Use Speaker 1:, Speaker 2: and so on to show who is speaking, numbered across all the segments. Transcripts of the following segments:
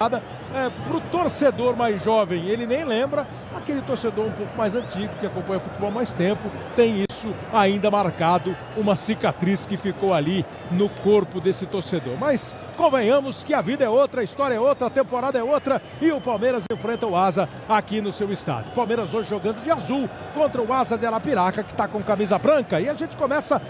Speaker 1: Para o torcedor mais jovem, ele nem lembra. Aquele torcedor um pouco mais antigo, que acompanha futebol há mais tempo, tem isso ainda marcado, uma cicatriz que ficou ali no corpo desse torcedor. Mas convenhamos que a vida é outra, a história é outra, a temporada é outra, e o Palmeiras enfrenta o Asa aqui no seu estádio. Palmeiras hoje jogando de azul contra o Asa de Arapiraca, que está com camisa branca, e a gente começa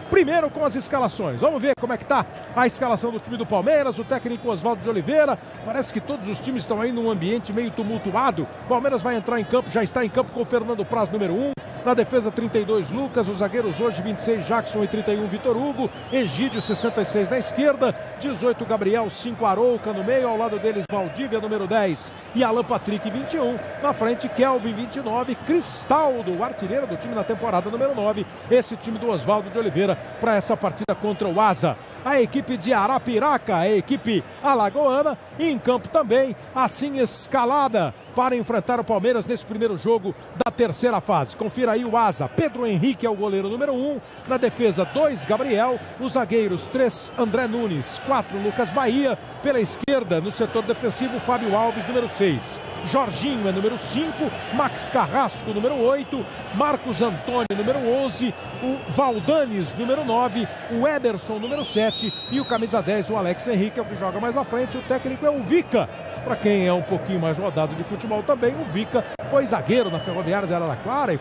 Speaker 1: primeiro com as escalações. Vamos ver como é que tá a escalação do time do Palmeiras, o técnico Oswaldo de Oliveira. Parece que todos os times estão aí num ambiente meio tumultuado. Palmeiras vai entrar em campo, já está em campo com o Fernando Praz, número 1. Na defesa, 32, Lucas. Os zagueiros hoje, 26, Jackson e 31, Vitor Hugo. Egídio, 66 na esquerda. 18, Gabriel, 5, Arouca no meio. Ao lado deles, Valdívia, número 10. E Alan Patrick, 21. Na frente, Kelvin, 29. Cristaldo, o artilheiro do time na temporada número 9. Esse time do Oswaldo de Oliveira para essa partida contra o Asa. A equipe de Arapiraca, a equipe alagoana, em campo também, assim escalada para enfrentar o Palmeiras nesse primeiro jogo da terceira fase. Confira aí o Asa. Pedro Henrique é o goleiro número 1. Na defesa, 2, Gabriel. Os zagueiros, 3, André Nunes. 4, Lucas Bahia. Pela esquerda, no setor defensivo, Fábio Alves, número 6. Jorginho é número 5. Max Carrasco, número 8. Marcos Antônio, número 11. O Valdanes, número 9. O Ederson, número 7. E o camisa 10, o Alex Henrique, é o que joga mais à frente. O técnico é o Vica. Para quem é um pouquinho mais rodado de futebol também, o Vica foi zagueiro na Ferroviária de Araraquara e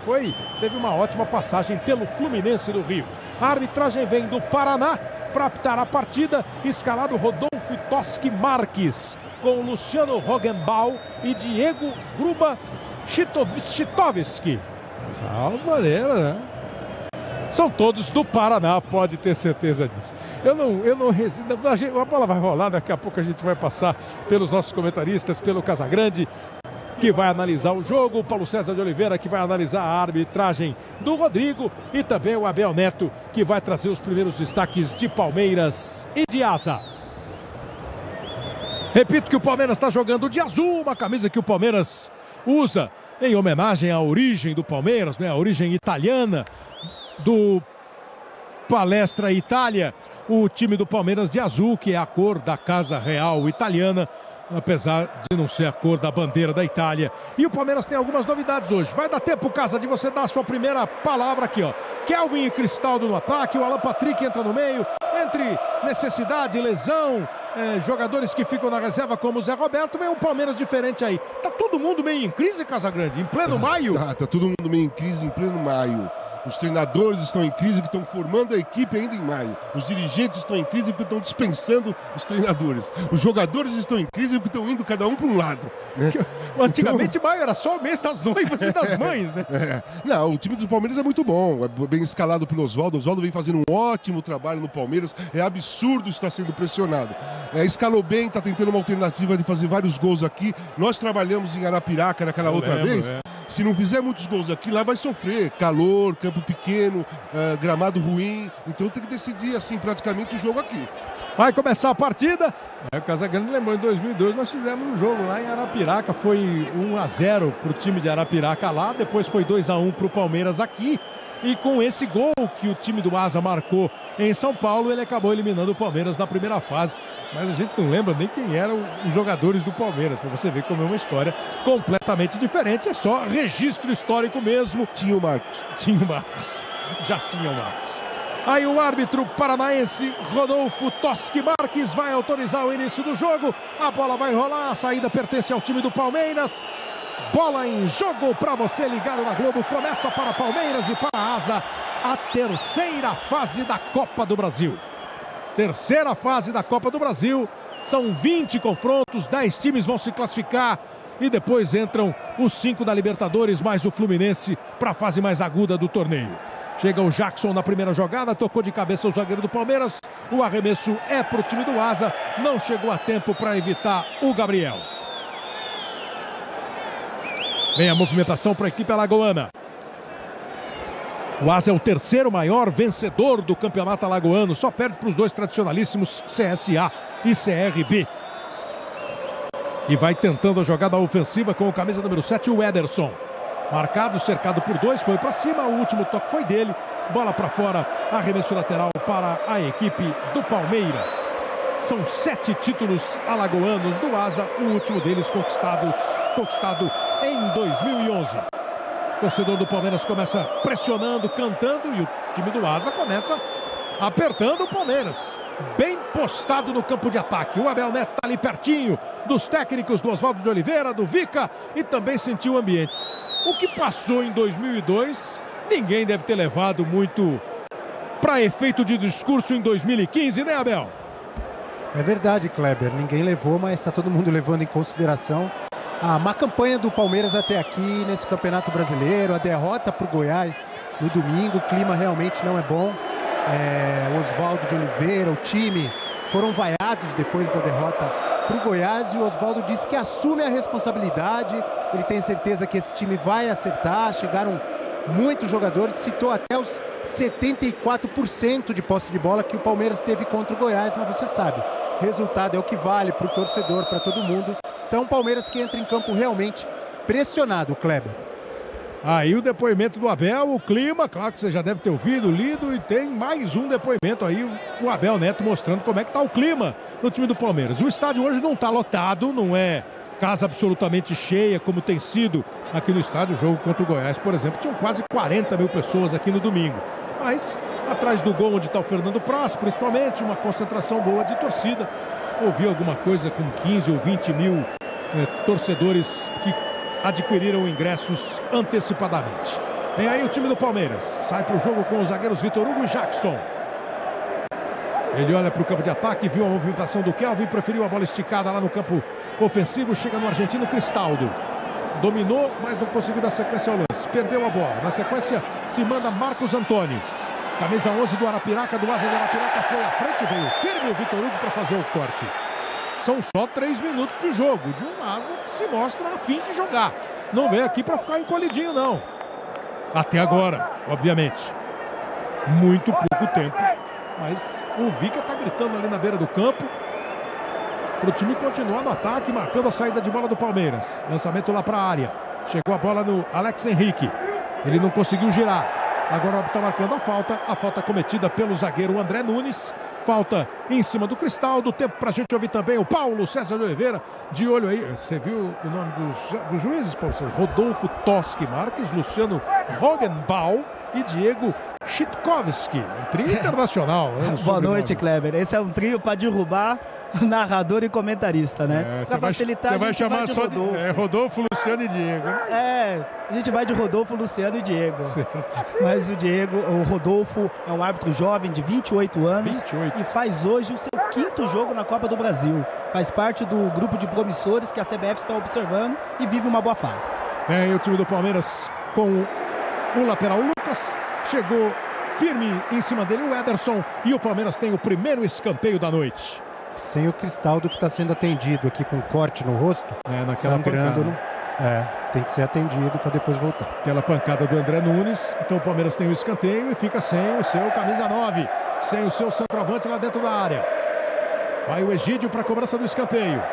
Speaker 1: teve uma ótima passagem pelo Fluminense do Rio. A arbitragem vem do Paraná para apitar a partida, escalado Rodolfo Toski Marques, com Luciano Rogenbaum e Diego Gruba Chitovski. As maneiras, né? São todos do Paraná, pode ter certeza disso. Eu não resisto. A bola vai rolar, daqui a pouco a gente vai passar pelos nossos comentaristas, pelo Casagrande, que vai analisar o jogo, o Paulo César de Oliveira, que vai analisar a arbitragem do Rodrigo, e também o Abel Neto, que vai trazer os primeiros destaques de Palmeiras e de Asa. Repito que o Palmeiras está jogando de azul, uma camisa que o Palmeiras usa em homenagem à origem do Palmeiras, né? A origem italiana do Palestra Itália, o time do Palmeiras de azul, que é a cor da Casa Real italiana, apesar de não ser a cor da bandeira da Itália. E o Palmeiras tem algumas novidades hoje. Vai dar tempo, Casa, de você dar a sua primeira palavra aqui, ó. Kelvin e Cristaldo no ataque, o Alan Patrick entra no meio, entre necessidade, lesão, jogadores que ficam na reserva como o Zé Roberto, vem um Palmeiras diferente aí. Tá todo mundo meio em crise, Casagrande, em pleno maio?
Speaker 2: Tá todo mundo meio em crise em pleno maio. Os treinadores estão em crise, que estão formando a equipe ainda em maio. Os dirigentes estão em crise porque estão dispensando os treinadores. Os jogadores estão em crise porque estão indo cada um para um lado, né?
Speaker 1: Antigamente então, maio era só o mês das noivas e das mães, né?
Speaker 2: Não, o time do Palmeiras é muito bom, é bem escalado pelo Oswaldo. O Oswaldo vem fazendo um ótimo trabalho no Palmeiras. É absurdo estar sendo pressionado. Escalou bem, está tentando uma alternativa de fazer vários gols aqui. Nós trabalhamos em Arapiraca naquela outra vez. Se não fizer muitos gols aqui, lá vai sofrer. Calor, campo pequeno, gramado ruim. Então tem que decidir assim praticamente o jogo aqui.
Speaker 1: Vai começar a partida. O Casagrande lembrou, em 2002 nós fizemos um jogo lá em Arapiraca. Foi 1-0 para o time de Arapiraca lá. Depois foi 2-1 para o Palmeiras aqui. E com esse gol que o time do Asa marcou em São Paulo, ele acabou eliminando o Palmeiras na primeira fase. Mas a gente não lembra nem quem eram os jogadores do Palmeiras, para você ver como é uma história completamente diferente. É só registro histórico mesmo.
Speaker 2: Tinha o Marcos.
Speaker 1: Já tinha o Marcos. Aí o árbitro paranaense Rodolfo Toski Marques vai autorizar o início do jogo. A bola vai rolar, a saída pertence ao time do Palmeiras. Bola em jogo para você ligado na Globo. Começa para Palmeiras e para a Asa a terceira fase da Copa do Brasil. Terceira fase da Copa do Brasil. São 20 confrontos, 10 times vão se classificar. E depois entram os 5 da Libertadores, mais o Fluminense para a fase mais aguda do torneio. Chega o Jackson na primeira jogada, tocou de cabeça o zagueiro do Palmeiras. O arremesso é para o time do Asa. Não chegou a tempo para evitar o Gabriel. Vem a movimentação para a equipe alagoana. O Asa é o terceiro maior vencedor do campeonato alagoano. Só perde para os dois tradicionalíssimos CSA e CRB. E vai tentando a jogada ofensiva com o camisa número 7, o Ederson. Marcado, cercado por 2, foi para cima. O último toque foi dele. Bola para fora, arremesso lateral para a equipe do Palmeiras. São 7 títulos alagoanos do Asa, o último deles conquistado em 2011. O torcedor do Palmeiras começa pressionando, cantando, e o time do Asa começa apertando o Palmeiras. Bem postado no campo de ataque. O Abel Neto está ali pertinho dos técnicos do Oswaldo de Oliveira, do Vica, e também sentiu o ambiente. O que passou em 2002, ninguém deve ter levado muito para efeito de discurso em 2015, né, Abel?
Speaker 3: É verdade, Kleber. Ninguém levou, mas está todo mundo levando em consideração a má campanha do Palmeiras até aqui nesse Campeonato Brasileiro, a derrota para o Goiás no domingo. O clima realmente não é bom. O Oswaldo de Oliveira, o time, foram vaiados depois da derrota para o Goiás, e o Oswaldo disse que assume a responsabilidade. Ele tem certeza que esse time vai acertar. Chegaram muitos jogadores, citou até os 74% de posse de bola que o Palmeiras teve contra o Goiás, mas você sabe, resultado é o que vale para o torcedor, para todo mundo. Então o Palmeiras que entra em campo realmente pressionado, Kleber.
Speaker 1: Aí o depoimento do Abel, o clima, claro que você já deve ter ouvido, lido, e tem mais um depoimento aí, o Abel Neto mostrando como é que tá o clima no time do Palmeiras. O estádio hoje não tá lotado, não é casa absolutamente cheia como tem sido aqui no estádio. O jogo contra o Goiás, por exemplo, tinham quase 40 mil pessoas aqui no domingo. Mas atrás do gol onde está o Fernando Praz, principalmente, uma concentração boa de torcida. Ouvi alguma coisa com 15 ou 20 mil torcedores que adquiriram ingressos antecipadamente. Vem aí o time do Palmeiras. Sai para o jogo com os zagueiros Vitor Hugo e Jackson. Ele olha para o campo de ataque, viu a movimentação do Kelvin, preferiu a bola esticada lá no campo ofensivo. Chega no argentino Cristaldo. Dominou, mas não conseguiu dar sequência ao lance. Perdeu a bola. Na sequência se manda Marcos Antônio. Camisa 11 do Arapiraca, do Asa do Arapiraca, foi à frente, veio firme o Vitor Hugo para fazer o corte. São só 3 minutos de jogo de um Asa que se mostra a fim de jogar. Não veio aqui para ficar encolhidinho, não. Até agora, obviamente. Muito pouco tempo. Mas o Vica está gritando ali na beira do campo para o time continuar no ataque, marcando a saída de bola do Palmeiras. Lançamento lá para a área. Chegou a bola no Alex Henrique. Ele não conseguiu girar. Agora está marcando a falta cometida pelo zagueiro André Nunes. Falta em cima do Cristaldo. Tempo para a gente ouvir também o Paulo César de Oliveira. De olho aí, você viu o nome dos juízes, Paulo César? Rodolfo Toschi Marques, Luciano Rogenbaum e Diego Chitkovski. Um trio internacional.
Speaker 4: Boa noite, Kleber. Esse é um trio para derrubar narrador e comentarista, né?
Speaker 1: Para facilitar, você vai chamar só de Rodolfo, Luciano e Diego.
Speaker 4: A gente vai de Rodolfo, Luciano e Diego. Certo. Mas o Rodolfo é um árbitro jovem de 28 anos e faz hoje o seu 5º jogo na Copa do Brasil. Faz parte do grupo de promissores que a CBF está observando e vive uma boa fase.
Speaker 1: E o time do Palmeiras com o lateral Lucas chegou firme em cima dele o Ederson, e o Palmeiras tem o primeiro escanteio da noite.
Speaker 3: Sem o Cristaldo, que está sendo atendido aqui com corte no rosto, sangrando. Tem que ser atendido para depois voltar.
Speaker 1: Aquela pancada do André Nunes. Então o Palmeiras tem o escanteio e fica sem o seu camisa 9, sem o seu centroavante lá dentro da área. Vai o Egídio para a cobrança do escanteio.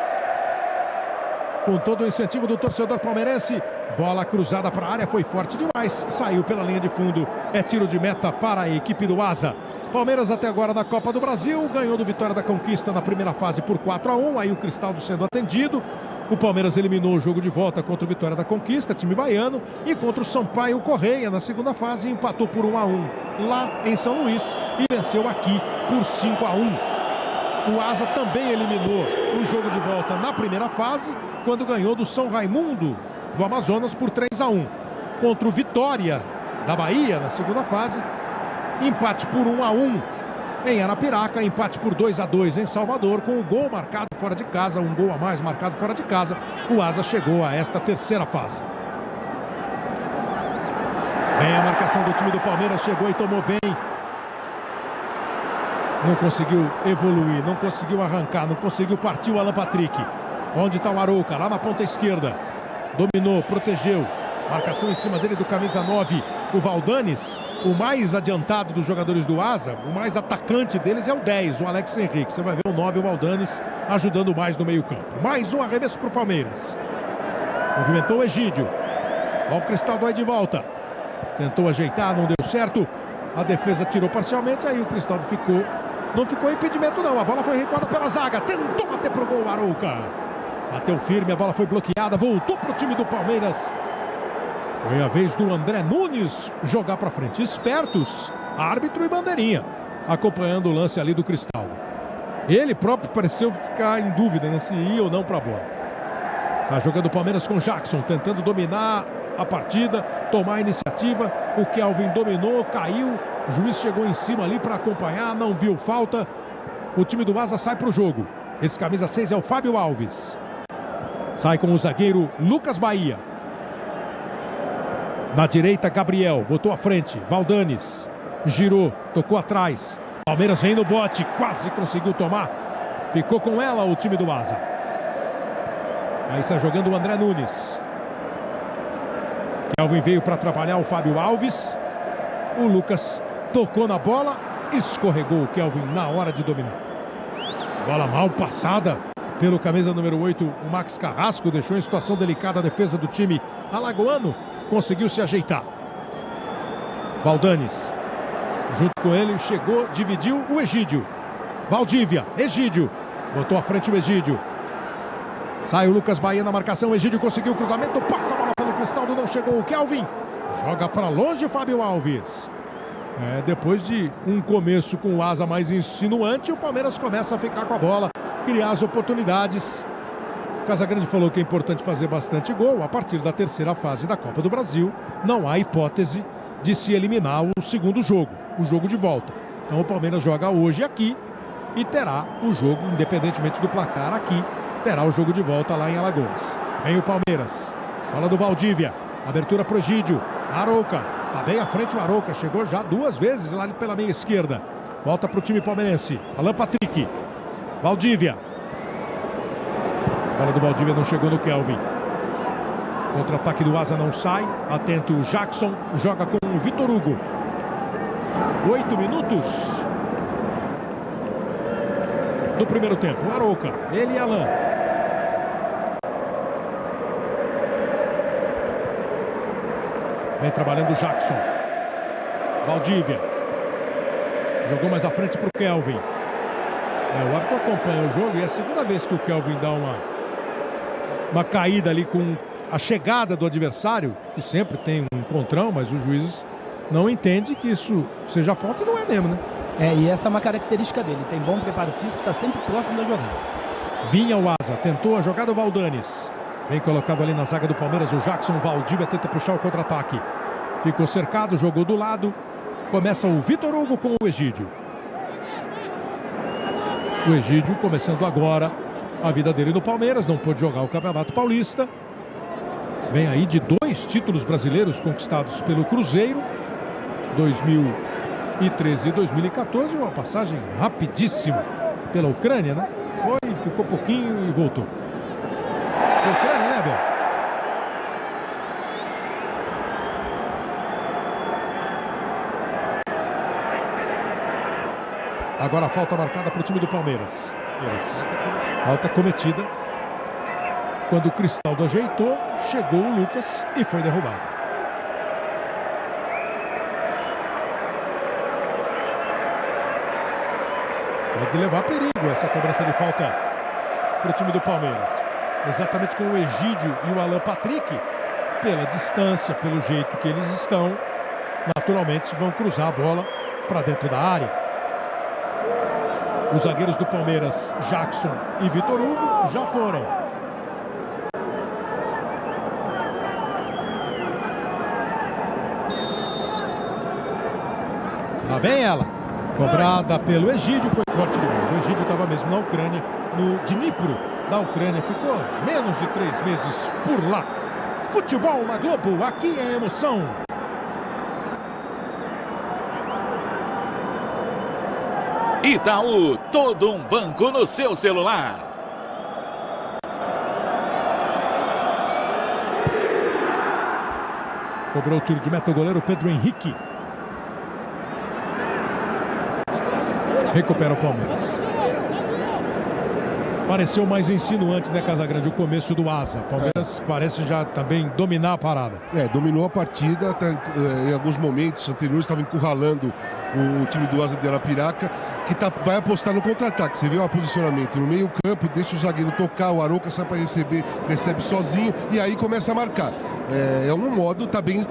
Speaker 1: Com todo o incentivo do torcedor palmeirense. Bola cruzada para a área, foi forte demais. Saiu pela linha de fundo. É tiro de meta para a equipe do Asa. Palmeiras até agora na Copa do Brasil. Ganhou do Vitória da Conquista na primeira fase por 4-1. Aí o Cristaldo sendo atendido. O Palmeiras eliminou o jogo de volta contra o Vitória da Conquista, time baiano. E contra o Sampaio Correia na segunda fase. Empatou por 1-1 lá em São Luís. E venceu aqui por 5-1. O Asa também eliminou o jogo de volta na primeira fase, quando ganhou do São Raimundo do Amazonas por 3-1. Contra o Vitória da Bahia na segunda fase, empate por 1-1 em Arapiraca, empate por 2-2 em Salvador, com o gol marcado fora de casa, um gol a mais marcado fora de casa. O Asa chegou a esta terceira fase. Vem a marcação do time do Palmeiras, chegou e tomou bem. Não conseguiu evoluir, não conseguiu arrancar, não conseguiu partir o Alan Patrick. Onde está o Arouca? Lá na ponta esquerda. Dominou, protegeu. Marcação em cima dele do camisa 9, o Valdanes. O mais adiantado dos jogadores do Asa, o mais atacante deles é o 10, o Alex Henrique. Você vai ver o 9, o Valdanes, ajudando mais no meio campo. Mais um arremesso para o Palmeiras. Movimentou o Egídio. Olha o Cristaldo aí de volta. Tentou ajeitar, não deu certo. A defesa tirou parcialmente, aí o Cristaldo ficou Não ficou impedimento não, a bola foi recuada pela zaga, tentou bater pro gol o Arouca. Bateu firme, a bola foi bloqueada, voltou pro time do Palmeiras. Foi a vez do André Nunes jogar pra frente. Espertos, árbitro e bandeirinha, acompanhando o lance ali do Cristaldo. Ele próprio pareceu ficar em dúvida, né, se ia ou não pra bola. Está jogando o Palmeiras com o Jackson, tentando dominar a partida, tomar a iniciativa. O Kelvin dominou, caiu. O juiz chegou em cima ali para acompanhar, não viu falta. O time do Asa sai para o jogo. Esse camisa 6 é o Fábio Alves. Sai com o zagueiro Lucas Bahia. Na direita, Gabriel, botou à frente. Valdanes, girou, tocou atrás. Palmeiras vem no bote, quase conseguiu tomar. Ficou com ela o time do Asa. Aí está jogando o André Nunes. Kelvin veio para atrapalhar o Fábio Alves. O Lucas tocou na bola, escorregou o Kelvin na hora de dominar. Bola mal passada pelo camisa número 8, o Max Carrasco. Deixou em situação delicada a defesa do time alagoano. Conseguiu se ajeitar. Valdanes, junto com ele, chegou, dividiu o Egídio. Valdívia, Egídio, botou à frente o Egídio. Sai o Lucas Bahia na marcação, o Egídio conseguiu o cruzamento, passa a bola pelo Cristaldo, não chegou o Kelvin. Joga para longe o Fábio Alves. Depois de um começo com o Asa mais insinuante, o Palmeiras começa a ficar com a bola, criar as oportunidades. Casagrande falou que é importante fazer bastante gol. A partir da terceira fase da Copa do Brasil, não há hipótese de se eliminar o segundo jogo, o jogo de volta. Então o Palmeiras joga hoje aqui e terá o jogo, independentemente do placar aqui, terá o jogo de volta lá em Alagoas. Vem o Palmeiras, bola do Valdívia, abertura pro Egídio, Arouca, tá bem à frente o Arouca, chegou já 2 vezes lá pela meia esquerda. Volta pro time palmeirense, Alan Patrick, Valdívia. A bola do Valdívia não chegou no Kelvin. Contra-ataque do Asa não sai. Atento o Jackson. Joga com o Vitor Hugo. 8 minutos do primeiro tempo. Arouca. Ele e Alan. Vem trabalhando o Jackson. Valdívia. Jogou mais à frente para o Kelvin. O árbitro acompanha o jogo e é a segunda vez que o Kelvin dá uma caída ali com a chegada do adversário, que sempre tem um encontrão, mas os juízes não entendem que isso seja falta e não é mesmo, né?
Speaker 4: E essa é uma característica dele, tem bom preparo físico, está sempre próximo da jogada.
Speaker 1: Vinha o Asa, tentou a jogada o Valdanes. Bem colocado ali na zaga do Palmeiras, o Jackson. Valdívia tenta puxar o contra-ataque. Ficou cercado, jogou do lado. Começa o Vitor Hugo com o Egídio. O Egídio começando agora a vida dele no Palmeiras, não pôde jogar o Campeonato Paulista. Vem aí de 2 títulos brasileiros conquistados pelo Cruzeiro, 2013 e 2014, uma passagem rapidíssima pela Ucrânia, né? Ficou pouquinho e voltou. Ucrânia, né, Abel? Agora a falta marcada para o time do Palmeiras. Falta cometida. Quando o Cristaldo ajeitou, chegou o Lucas e foi derrubado. Pode levar perigo essa cobrança de falta para o time do Palmeiras. Exatamente com o Egídio e o Alan Patrick. Pela distância, pelo jeito que eles estão, naturalmente vão cruzar a bola para dentro da área. Os zagueiros do Palmeiras, Jackson e Vitor Hugo, já foram. Lá vem ela. Cobrada pelo Egídio, foi forte demais. O Egídio estava mesmo na Ucrânia, no Dnipro da Ucrânia. Ficou menos de 3 meses por lá. Futebol na Globo, aqui é emoção.
Speaker 5: Itaú, todo um banco no seu celular.
Speaker 1: Cobrou o tiro de meta o goleiro Pedro Henrique. Recupera o Palmeiras. Pareceu mais insinuante, né, Casagrande, o começo do Asa. Palmeiras parece já também dominar a parada.
Speaker 2: Dominou a partida, em alguns momentos anteriores estava encurralando o time do Asa de Arapiraca, que vai apostar no contra-ataque. Você vê o posicionamento no meio campo, deixa o zagueiro tocar, o Arouca sai para receber, recebe sozinho e aí começa a marcar. É um modo, tá bem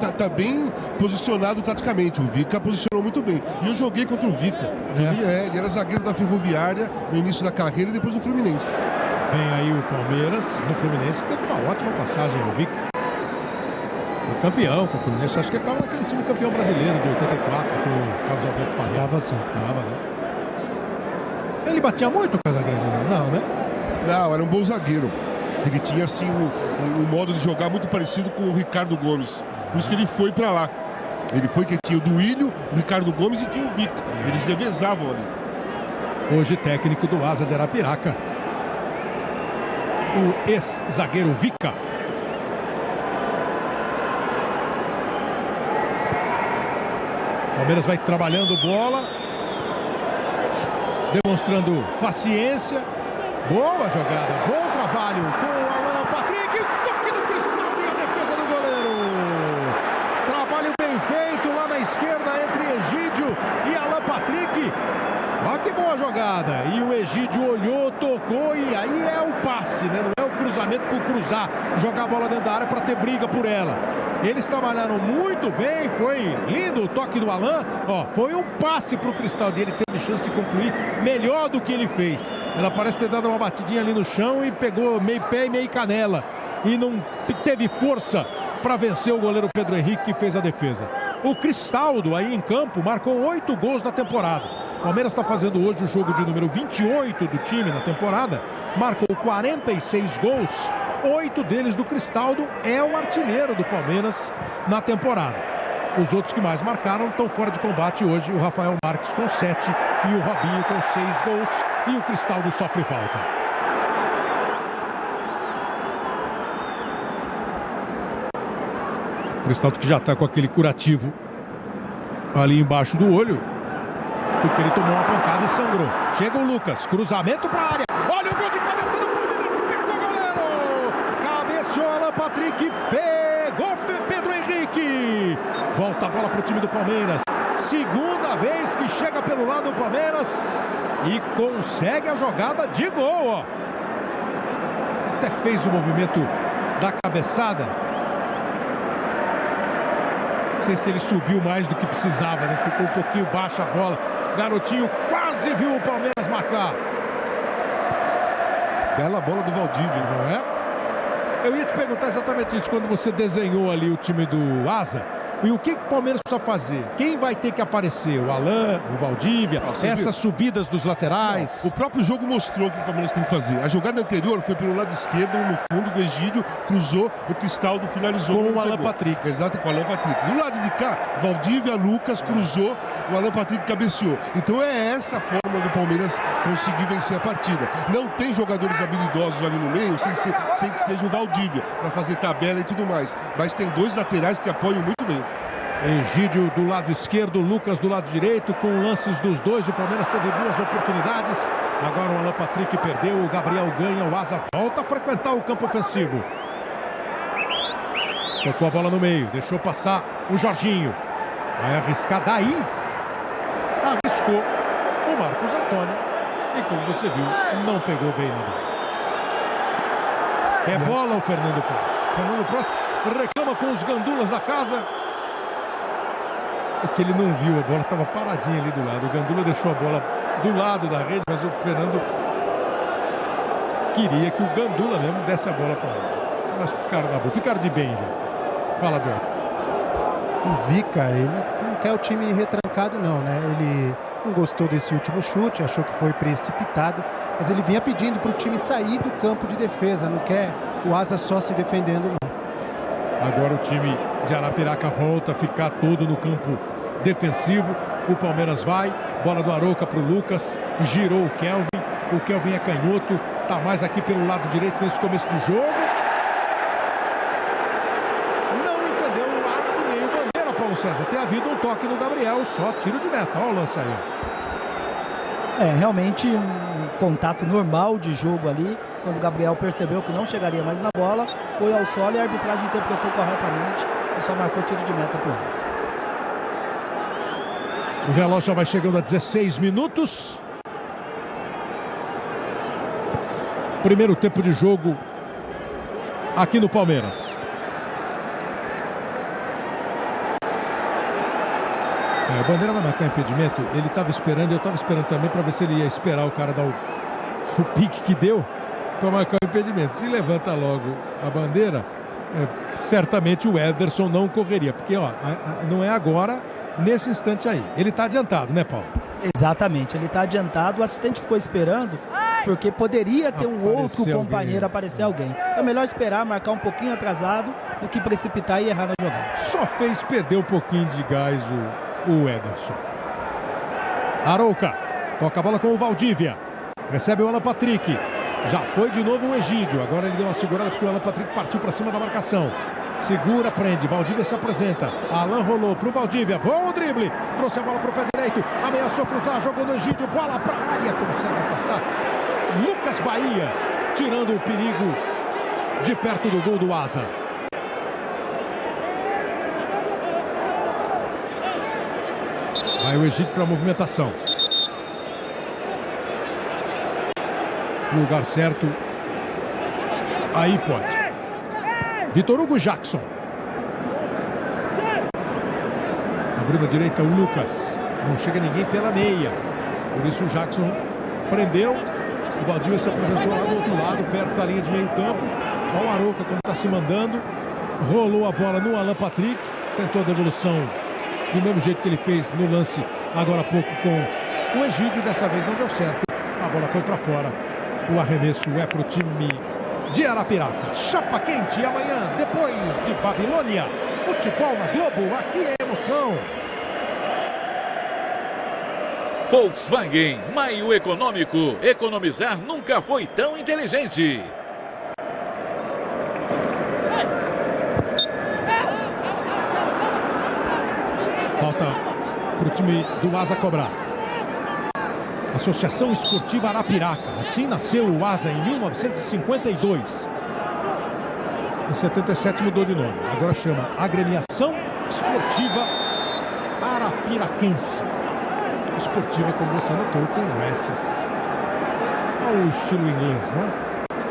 Speaker 2: posicionado taticamente. O Vica posicionou muito bem. E eu joguei contra o Vica. Ele era zagueiro da Ferroviária no início da carreira e depois do Fluminense.
Speaker 1: Vem aí o Palmeiras, no Fluminense teve uma ótima passagem no Vica. Foi campeão com o Fluminense, acho que ele estava naquele time campeão brasileiro de 84 com o Carlos Alberto Parreira.
Speaker 3: Estava sim.
Speaker 1: Estava, né? Ele batia muito o Casagrande, não, né?
Speaker 2: Não, era um bom zagueiro. Ele tinha assim um modo de jogar muito parecido com o Ricardo Gomes. Por isso que ele foi para lá. Ele foi que tinha o Duílio, o Ricardo Gomes e tinha o Vica. Eles revezavam ali.
Speaker 1: Hoje técnico do Asa de Arapiraca, o ex-zagueiro Vica. Palmeiras vai trabalhando bola, demonstrando paciência. Boa jogada, bom trabalho com o Alan Patrick. Toque no Cristal e a defesa do goleiro. Trabalho bem feito lá na esquerda entre Egídio e Alan Patrick. Olha que boa jogada. E o Egídio olhou, tocou e aí é o passe, né? Não é o cruzamento por cruzar, jogar a bola dentro da área para ter briga por ela. Eles trabalharam muito bem, foi lindo o toque do Alan. Foi um passe para o Cristaldi, ele teve chance de concluir melhor do que ele fez. Ela parece ter dado uma batidinha ali no chão e pegou meio pé e meio canela. E não teve força para vencer o goleiro Pedro Henrique, que fez a defesa. O Cristaldo aí em campo marcou 8 gols na temporada. O Palmeiras está fazendo hoje o jogo de número 28 do time na temporada. Marcou 46 gols. 8 deles do Cristaldo, é o artilheiro do Palmeiras na temporada. Os outros que mais marcaram estão fora de combate hoje. O Rafael Marques com 7 e o Robinho com 6 gols. E o Cristaldo sofre falta. O Cristaldo que já está com aquele curativo ali embaixo do olho, porque ele tomou uma pancada e sangrou. Chega o Lucas, cruzamento para a área. Olha o gol de cabeça do Palmeiras, pegou o goleiro. Cabeceou Alan Patrick, pegou Pedro Henrique. Volta a bola para o time do Palmeiras. Segunda vez que chega pelo lado do Palmeiras e consegue a jogada de gol. Até fez o movimento da cabeçada. Não sei se ele subiu mais do que precisava, né? Ficou um pouquinho baixa a bola. Garotinho quase viu o Palmeiras marcar.
Speaker 2: Bela bola do Valdívia,
Speaker 1: não é? Eu ia te perguntar exatamente isso quando você desenhou ali o time do Asa. E o que o Palmeiras precisa fazer? Quem vai ter que aparecer? O Alan, o Valdívia, essas subidas dos laterais?
Speaker 2: Não, o próprio jogo mostrou o que o Palmeiras tem que fazer. A jogada anterior foi pelo lado esquerdo, no fundo do Egídio, cruzou, o Cristaldo finalizou.
Speaker 1: Com o Alan Patrick.
Speaker 2: Exato, com o Alan Patrick. Do lado de cá, Valdívia, Lucas, cruzou, o Alan Patrick cabeceou. Então é essa a forma do Palmeiras conseguir vencer a partida. Não tem jogadores habilidosos ali no meio, sem que seja o Valdívia, para fazer tabela e tudo mais. Mas tem 2 laterais que apoiam muito bem.
Speaker 1: Egídio do lado esquerdo, Lucas do lado direito, com lances dos dois. O Palmeiras teve 2 oportunidades. Agora o Alan Patrick perdeu, o Gabriel ganha, o Asa volta a frequentar o campo ofensivo. Tocou a bola no meio, deixou passar o Jorginho. Vai arriscar daí. Arriscou o Marcos Antônio. E como você viu, não pegou bem na bola. É bola o Fernando Pross. Fernando Pross reclama com os gandulas da casa. É que ele não viu, a bola estava paradinha ali do lado. O Gandula deixou a bola do lado da rede, mas o Fernando queria que o Gandula mesmo desse a bola para ele. Mas ficaram na boa, ficaram de bem já. Fala, Bel.
Speaker 3: O Vica, ele não quer o time retrancado não, né? Ele não gostou desse último chute, achou que foi precipitado, mas ele vinha pedindo para o time sair do campo de defesa, não quer o Asa só se defendendo não.
Speaker 1: Agora o time de Arapiraca volta a ficar todo no campo defensivo. O Palmeiras vai, bola do Arouca para o Lucas, girou o Kelvin é canhoto, tá mais aqui pelo lado direito nesse começo do jogo. Não entendeu o arco nem o bandeira, Paulo César. Tem havido um toque no Gabriel, só tiro de meta. Olha o lance aí.
Speaker 4: Realmente contato normal de jogo ali. Quando o Gabriel percebeu que não chegaria mais na bola, foi ao solo e a arbitragem interpretou corretamente e só marcou tiro de meta pro Asa.
Speaker 1: O relógio já vai chegando a 16 minutos. Primeiro tempo de jogo aqui no Palmeiras. O Bandeira vai marcar impedimento. Ele estava esperando, eu estava esperando também para ver se ele ia esperar o cara dar o pique que deu para marcar o impedimento. Se levanta logo a bandeira, certamente o Ederson não correria, porque não é agora, nesse instante aí. Ele está adiantado, né, Paulo?
Speaker 4: Exatamente, ele está adiantado. O assistente ficou esperando porque poderia ter um outro companheiro, aparecer alguém. Então é melhor esperar, marcar um pouquinho atrasado do que precipitar e errar na jogada.
Speaker 1: Só fez perder um pouquinho de gás o Ederson. Arouca toca a bola com o Valdívia, recebe o Alan Patrick, já foi de novo o Egídio, agora ele deu uma segurada porque o Alan Patrick partiu para cima da marcação, segura, prende, Valdívia se apresenta, Alan rolou pro Valdívia, bom drible, trouxe a bola pro pé direito, ameaçou cruzar, jogou no Egídio, bola pra área, consegue afastar Lucas Bahia, tirando o perigo de perto do gol do Asa. Vai o Egídio para a movimentação. Lugar certo. Aí pode. Vitor Hugo Jackson. Abriu na direita o Lucas. Não chega ninguém pela meia. Por isso o Jackson prendeu. O Valdívia se apresentou lá do outro lado, perto da linha de meio campo. Olha o Arouca como está se mandando. Rolou a bola no Alan Patrick. Tentou a devolução do mesmo jeito que ele fez no lance agora há pouco com o Egídio. Dessa vez não deu certo. A bola foi para fora. O arremesso é para o time de Arapiraca. Chapa quente amanhã, depois de Babilônia. Futebol na Globo, aqui é emoção.
Speaker 5: Volkswagen, Maio Econômico. Economizar nunca foi tão inteligente.
Speaker 1: Falta para o time do Asa cobrar. Associação Esportiva Arapiraca. Assim nasceu o Asa em 1952. Em 77 mudou de nome. Agora chama Agremiação Esportiva Arapiraquense. Esportiva, como você notou, com S's. Ao estilo inglês, não é?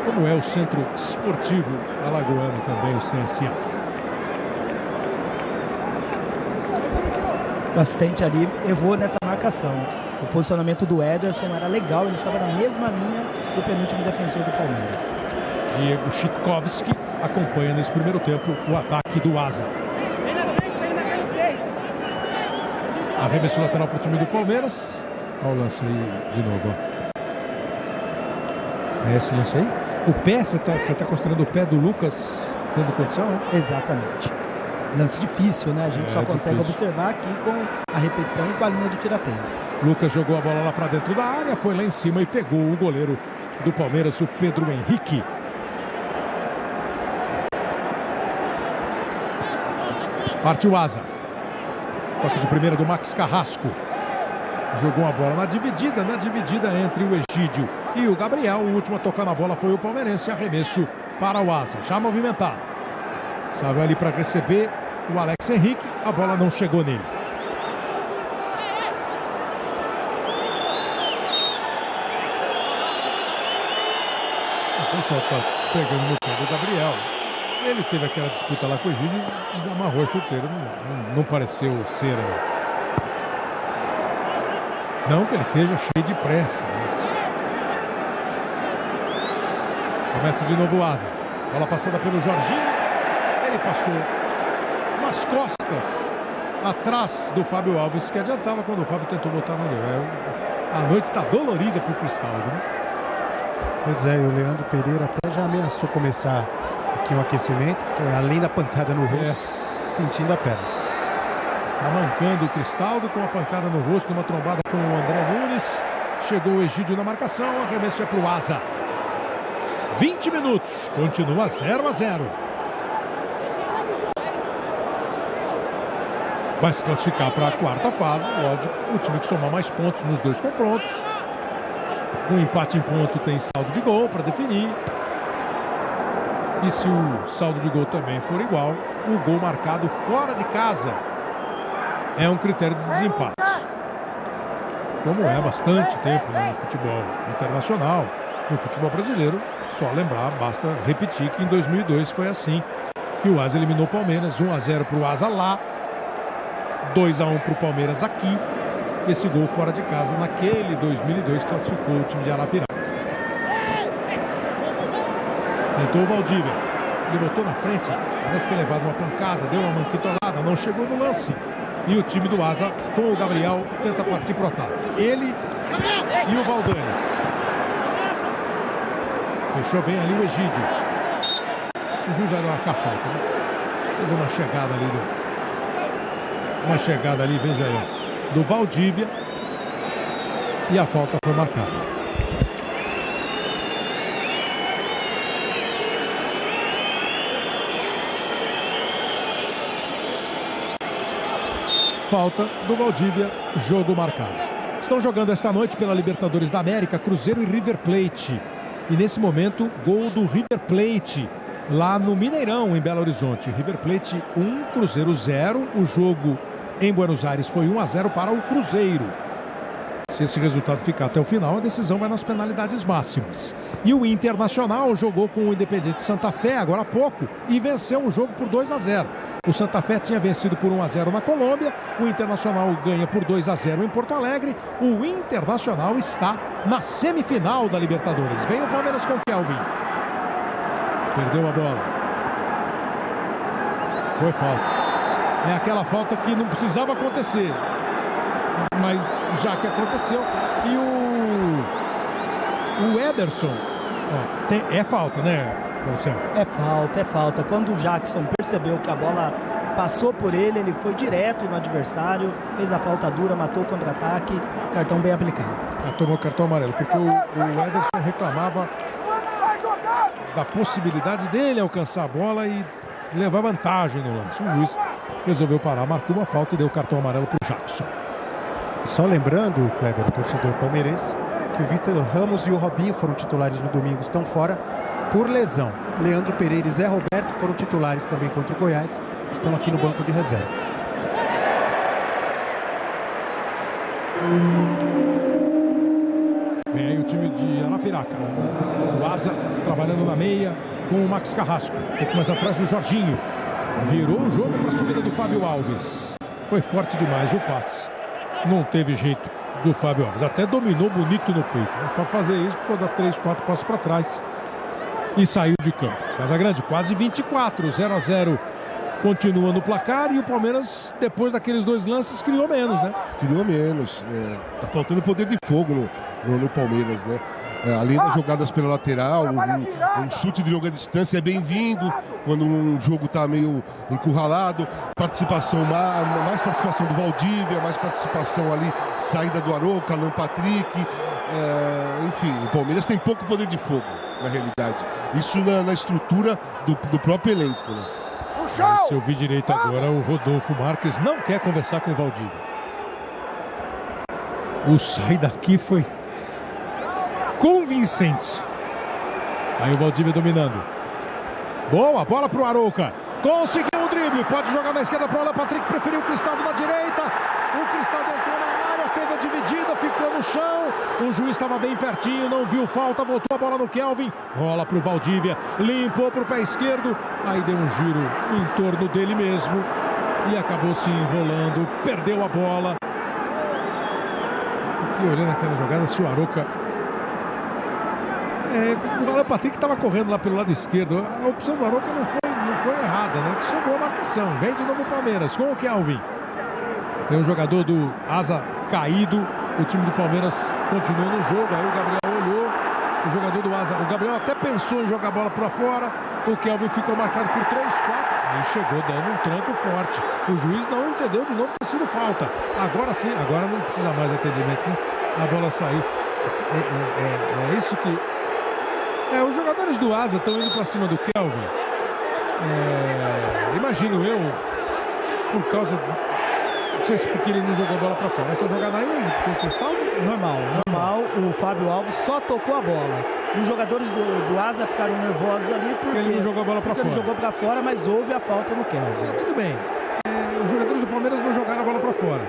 Speaker 1: Como é o Centro Esportivo Alagoano também, o CSA.
Speaker 4: O assistente ali errou nessa marcação. O posicionamento do Ederson era legal, ele estava na mesma linha do penúltimo defensor do Palmeiras.
Speaker 1: Diego Chitkovski acompanha nesse primeiro tempo o ataque do Asa. Arremesso lateral para o time do Palmeiras. Olha o lance aí de novo. Ó. É esse lance aí? O pé, você tá considerando o pé do Lucas tendo condição? Né?
Speaker 4: Exatamente. Lance difícil, né? A gente só consegue observar aqui com a repetição e com a linha do tira-tempo.
Speaker 1: Lucas jogou a bola lá para dentro da área, foi lá em cima e pegou o goleiro do Palmeiras, o Pedro Henrique. Partiu Asa. Toque de primeira do Max Carrasco. Jogou a bola na dividida entre o Egídio e o Gabriel. O último a tocar na bola foi o palmeirense. Arremesso para o Asa, já movimentado. Saiu ali para receber o Alex Henrique. A bola não chegou nele. O pessoal está pegando no pé do Gabriel. Ele teve aquela disputa lá com o Egídio e desamarrou a chuteira. Não pareceu ser. Não que ele esteja cheio de pressa. Mas... Começa de novo o Asa. Bola passada pelo Jorginho. Ele passou nas costas, atrás do Fábio Alves, que adiantava quando o Fábio tentou botar no nível. A noite está dolorida para o Cristaldo, né?
Speaker 3: Pois é, o Leandro Pereira até já ameaçou começar aqui um aquecimento, porque além da pancada no rosto, sentindo a perna.
Speaker 1: Tá mancando o Cristaldo com a pancada no rosto, numa trombada com o André Nunes. Chegou o Egídio na marcação, o arremesso é para o Asa. 20 minutos, continua 0-0. Vai se classificar para a quarta fase, lógico, o time que somar mais pontos nos dois confrontos. Com empate em ponto tem saldo de gol para definir. E se o saldo de gol também for igual, o gol marcado fora de casa é um critério de desempate. Como é há bastante tempo no futebol internacional, no futebol brasileiro, só lembrar, basta repetir que em 2002 foi assim que o Asa eliminou o Palmeiras, 1-0 para o Asa lá, 2-1 para o Palmeiras aqui. Esse gol fora de casa naquele 2002 classificou o time de Arapiraca. Tentou o Valdívia, ele botou na frente, parece ter levado uma pancada, deu uma manquitolada, não chegou no lance. E o time do Asa, com o Gabriel, tenta partir para o ataque. Ele e o Valdanes. Fechou bem ali o Egídio. O juiz vai marcar falta, né? Teve uma chegada ali Uma chegada ali, veja aí, do Valdívia. E a falta foi marcada. Falta do Valdívia, jogo marcado. Estão jogando esta noite pela Libertadores da América, Cruzeiro e River Plate. E nesse momento, gol do River Plate, lá no Mineirão, em Belo Horizonte. River Plate 1, Cruzeiro 0. O jogo em Buenos Aires foi 1-0 para o Cruzeiro. Se esse resultado ficar até o final, a decisão vai nas penalidades máximas. E o Internacional jogou com o Independiente Santa Fé agora há pouco e venceu o jogo por 2-0. O Santa Fé tinha vencido por 1-0 na Colômbia, o Internacional ganha por 2-0 em Porto Alegre. O Internacional está na semifinal da Libertadores. Vem o Palmeiras com o Kelvin. Perdeu a bola. Foi falta. É aquela falta que não precisava acontecer, mas já que aconteceu. E o Ederson, é falta, né, Sérgio?
Speaker 4: É falta. Quando o Jackson percebeu que a bola passou por ele, ele foi direto no adversário, fez a falta dura, matou o contra-ataque, cartão bem aplicado.
Speaker 1: Tomou cartão amarelo, porque o Ederson reclamava da possibilidade dele alcançar a bola e levar vantagem no lance. O juiz resolveu parar, marcou uma falta e deu cartão amarelo para o Jackson.
Speaker 3: Só lembrando, Kleber, o torcedor palmeirense, que o Vitor Ramos e o Robinho foram titulares no domingo, estão fora por lesão. Leandro Pereira e Zé Roberto foram titulares também contra o Goiás, estão aqui no banco de reservas.
Speaker 1: Vem aí o time de Arapiraca. O Asa trabalhando na meia com o Max Carrasco, um pouco mais atrás do Jorginho. Virou o jogo para a subida do Fábio Alves. Foi forte demais o passe. Não teve jeito do Fábio Alves. Até dominou bonito no peito. Para fazer isso, precisou dar 3, 4 passos para trás. E saiu de campo. Casagrande, quase 24. 0-0 continua no placar. E o Palmeiras, depois daqueles dois lances, criou menos, né?
Speaker 2: Criou menos. Tá faltando poder de fogo no Palmeiras, né? Além das jogadas pela lateral, um chute de longa distância é bem-vindo quando um jogo está meio encurralado. Mais participação do Valdívia, mais participação ali, saída do Arouca, Alan Patrick. Enfim, o Palmeiras tem pouco poder de fogo, na realidade. Isso na estrutura do próprio elenco, né?
Speaker 1: Se eu vi direito agora, o Rodolfo Marques não quer conversar com o Valdívia. O sai daqui foi convincente. Aí o Valdívia dominando. Boa, bola pro Arouca. Conseguiu o drible. Pode jogar na esquerda pro Alan Patrick. Preferiu o Cristaldo na direita. O Cristaldo entrou na área. Teve a dividida. Ficou no chão. O juiz estava bem pertinho. Não viu falta. Voltou a bola no Kelvin. Rola pro Valdívia. Limpou pro pé esquerdo. Aí deu um giro em torno dele mesmo. E acabou se enrolando. Perdeu a bola. Fiquei olhando aquela jogada. Se o Arouca... o Alan Patrick estava correndo lá pelo lado esquerdo. A opção do Arouca não foi errada, né? Chegou a marcação. Vem de novo o Palmeiras com o Kelvin. Tem um jogador do Asa caído. O time do Palmeiras continua no jogo. Aí o Gabriel olhou. O jogador do Asa, o Gabriel até pensou em jogar a bola para fora. O Kelvin ficou marcado por 3, 4. Aí chegou dando um tranco forte. O juiz não entendeu de novo ter sido falta. Agora sim, agora não precisa mais atendimento, né? A bola saiu. É isso que... os jogadores do Asa estão indo para cima do Kelvin. Imagino eu, por causa Não sei se porque ele não jogou a bola para fora. Essa jogada aí, com o Cristaldo?
Speaker 4: Normal. O Fábio Alves só tocou a bola. E os jogadores do Asa ficaram nervosos ali porque
Speaker 1: ele não jogou a bola para fora.
Speaker 4: Ele jogou para fora, mas houve a falta no Kelvin.
Speaker 1: Tudo bem. Os jogadores do Palmeiras não jogaram a bola para fora.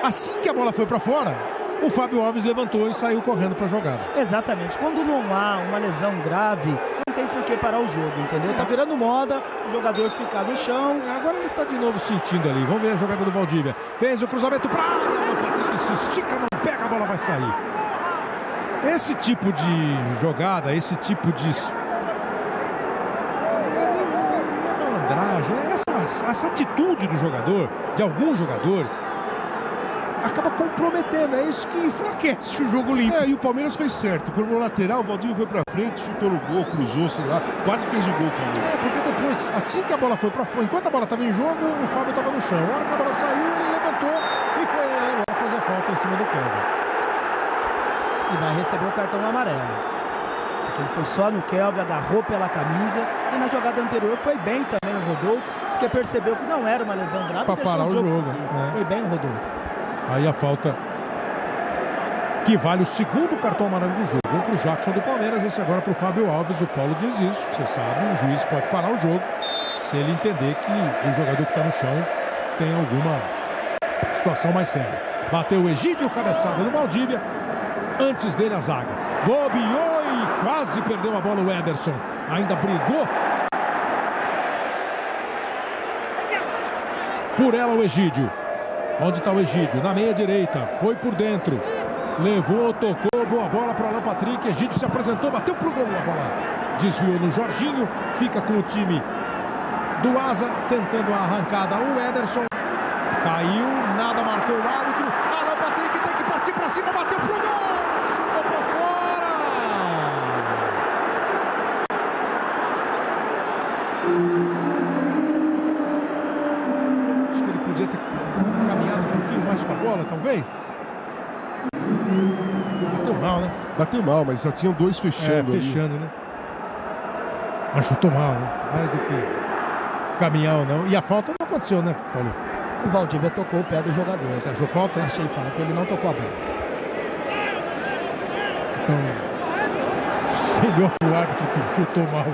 Speaker 1: Assim que a bola foi para fora, o Fábio Alves levantou e saiu correndo para a jogada.
Speaker 4: Exatamente. Quando não há uma lesão grave, não tem por que parar o jogo, entendeu? Tá virando moda o jogador ficar no chão.
Speaker 1: Agora ele tá de novo sentindo ali. Vamos ver a jogada do Valdívia. Fez o cruzamento para a área. O Patrick se estica, não pega, a bola vai sair. Esse tipo de jogada, esse tipo de... Não é malandragem, essa atitude do jogador, de alguns jogadores, acaba comprometendo. É isso que enfraquece o jogo limpo.
Speaker 2: E o Palmeiras fez certo. Quando no lateral, o Valdívia foi pra frente, chutou no gol, cruzou, sei lá, quase fez o gol.
Speaker 1: Porque depois, assim que a bola foi pra fora, enquanto a bola estava em jogo, o Fábio estava no chão. A hora que a bola saiu, ele levantou e foi fazer falta em cima do Kelvin.
Speaker 4: E vai receber o cartão amarelo. Porque ele foi só no Kelvin, agarrou pela camisa. E na jogada anterior foi bem também o Rodolfo, porque percebeu que não era uma lesão grave
Speaker 1: para parar o jogo.
Speaker 4: Foi bem o Rodolfo.
Speaker 1: Aí a falta que vale o segundo cartão amarelo do jogo. Um para o Jackson do Palmeiras, esse agora para o Fábio Alves. O Paulo diz isso. Você sabe, o juiz pode parar o jogo se ele entender que o jogador que está no chão tem alguma situação mais séria. Bateu o Egídio, cabeçada do Valdívia. Antes dele a zaga. Bobeou e quase perdeu a bola o Ederson. Ainda brigou por ela o Egídio. Onde está o Egídio? Na meia direita. Foi por dentro. Levou, tocou. Boa bola para o Alan Patrick. Egídio se apresentou, bateu pro gol. A bola desviou no Jorginho. Fica com o time do Asa. Tentando a arrancada. O Ederson caiu. Nada marcou o árbitro. Alan Patrick tem que partir para cima. Bateu pro gol. Chutou para fora. Acho que ele podia ter caminhado um pouquinho mais com a bola, talvez. Bateu mal, né?
Speaker 2: Bateu mal, mas já tinham dois fechando.
Speaker 1: Fechando, né? Mas chutou mal, né? Mais do que caminhar ou não. E a falta não aconteceu, né, Paulo?
Speaker 4: O Valdívia tocou o pé do jogador.
Speaker 1: Você achou falta?
Speaker 4: Achei falta, ele não tocou a bola.
Speaker 1: Então, melhor pro árbitro que chutou mal.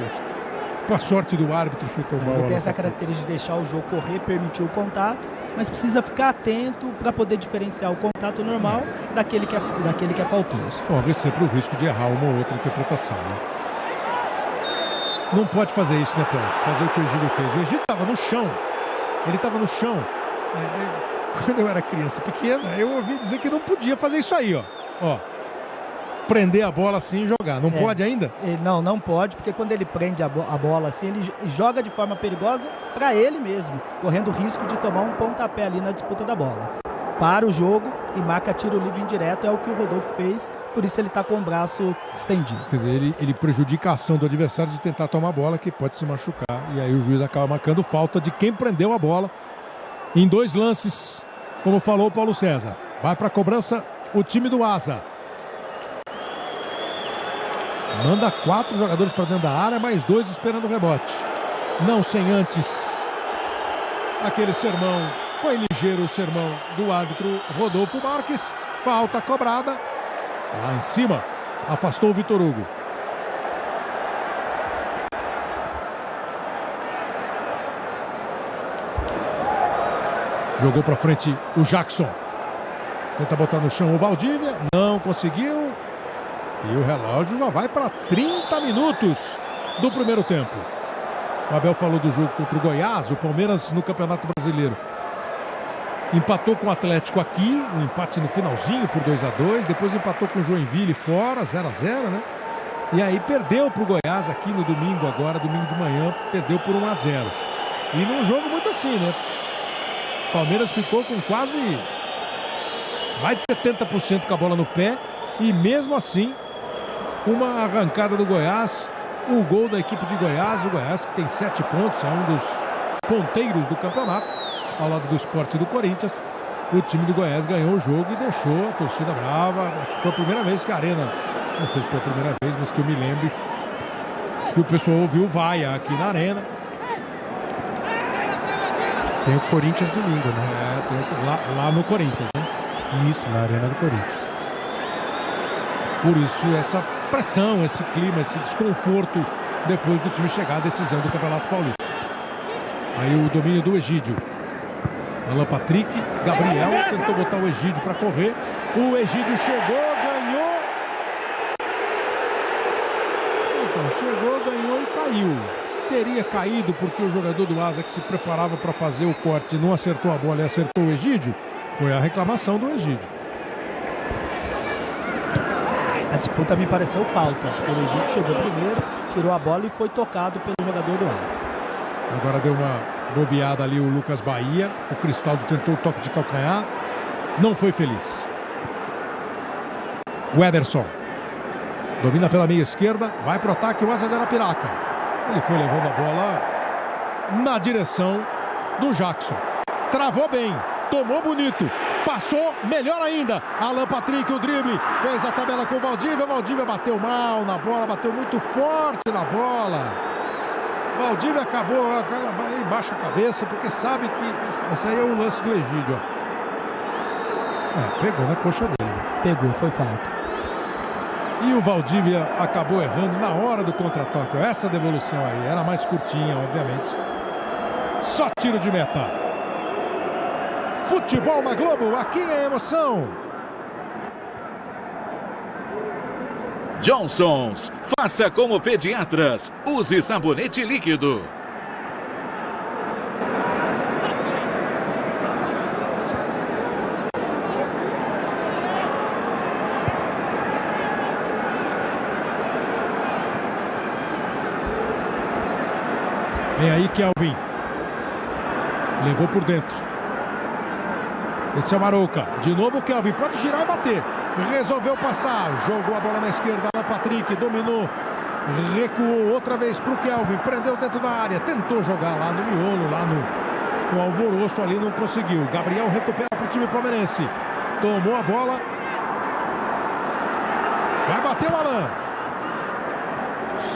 Speaker 1: Pra sorte do árbitro, chutou mal.
Speaker 4: Ele tem essa característica de deixar o jogo correr, permitir o contato, mas precisa ficar atento para poder diferenciar o contato normal daquele que é faltoso.
Speaker 1: Corre sempre o risco de errar uma ou outra interpretação, né? Não pode fazer isso, né, Paulo? Fazer o que o Egídio fez. O Egídio estava no chão. Ele estava no chão. Quando eu era criança pequena, eu ouvi dizer que não podia fazer isso aí, ó. Prender a bola assim e jogar. Não pode ainda?
Speaker 4: Não pode, porque quando ele prende a bola assim, ele joga de forma perigosa para ele mesmo, correndo o risco de tomar um pontapé ali na disputa da bola. Para o jogo e marca tiro livre indireto, é o que o Rodolfo fez, por isso ele está com o braço estendido.
Speaker 1: Quer dizer, ele prejudica a ação do adversário de tentar tomar a bola, que pode se machucar, e aí o juiz acaba marcando falta de quem prendeu a bola em dois lances, como falou o Paulo César. Vai para a cobrança o time do Asa. Manda 4 jogadores para dentro da área, mais 2 esperando o rebote. Não sem antes aquele sermão. Foi ligeiro o sermão do árbitro Rodolfo Marques. Falta cobrada. Lá em cima, afastou o Vitor Hugo. Jogou para frente o Jackson. Tenta botar no chão o Valdívia. Não conseguiu. E o relógio já vai para 30 minutos do primeiro tempo. O Abel falou do jogo contra o Goiás, o Palmeiras no Campeonato Brasileiro. Empatou com o Atlético aqui, um empate no finalzinho por 2-2. Depois empatou com o Joinville fora, 0-0, né? E aí perdeu para o Goiás aqui no domingo agora, domingo de manhã, perdeu por 1-0. E num jogo muito assim, né? O Palmeiras ficou com quase mais de 70% com a bola no pé. E mesmo assim, uma arrancada do Goiás, o gol da equipe de Goiás, o Goiás que tem 7 pontos, é um dos ponteiros do campeonato, ao lado do Sport e do Corinthians. O time do Goiás ganhou o jogo e deixou a torcida brava. Acho que foi a primeira vez que a Arena, não sei se foi a primeira vez, mas que eu me lembro, que o pessoal ouviu vaia aqui na Arena.
Speaker 3: Tem o Corinthians domingo, né?
Speaker 1: Tem lá no Corinthians, né?
Speaker 3: Isso, na Arena do Corinthians.
Speaker 1: Por isso essa pressão, esse clima, esse desconforto depois do time chegar à decisão do Campeonato Paulista. Aí o domínio do Egídio. Alan Patrick, Gabriel tentou botar o Egídio para correr. O Egídio chegou, ganhou. Então, chegou, ganhou e caiu. Teria caído porque o jogador do Asa que se preparava para fazer o corte não acertou a bola e acertou o Egídio. Foi a reclamação do Egídio.
Speaker 4: A disputa me pareceu falta, porque o Egídio chegou primeiro, tirou a bola e foi tocado pelo jogador do Asa.
Speaker 1: Agora deu uma bobeada ali o Lucas Bahia. O Cristaldo tentou o toque de calcanhar. Não foi feliz. O Ederson domina pela meia esquerda. Vai para o ataque o Asa de Arapiraca. Ele foi levando a bola na direção do Jackson. Travou bem. Tomou bonito. Passou melhor ainda. Alan Patrick, o drible. Fez a tabela com o Valdívia. Valdívia bateu mal na bola. Bateu muito forte na bola. Valdívia acabou, baixa a cabeça, porque sabe que esse aí é o lance do Egídio. Pegou na coxa dele.
Speaker 4: Pegou, foi falta.
Speaker 1: E o Valdívia acabou errando na hora do contra-toque. Essa devolução aí era mais curtinha, obviamente. Só tiro de meta. Futebol na Globo, aqui é emoção.
Speaker 5: Johnson's, faça como pediatras. Use sabonete líquido.
Speaker 1: Vem aí Kelvin. Levou por dentro. Esse é o Marouca. De novo o Kelvin. Pode girar e bater. Resolveu passar. Jogou a bola na esquerda. Alan Patrick dominou. Recuou outra vez para o Kelvin. Prendeu dentro da área. Tentou jogar lá no miolo. Lá no alvoroço ali. Não conseguiu. Gabriel recupera para o time palmeirense. Tomou a bola. Vai bater o Alan.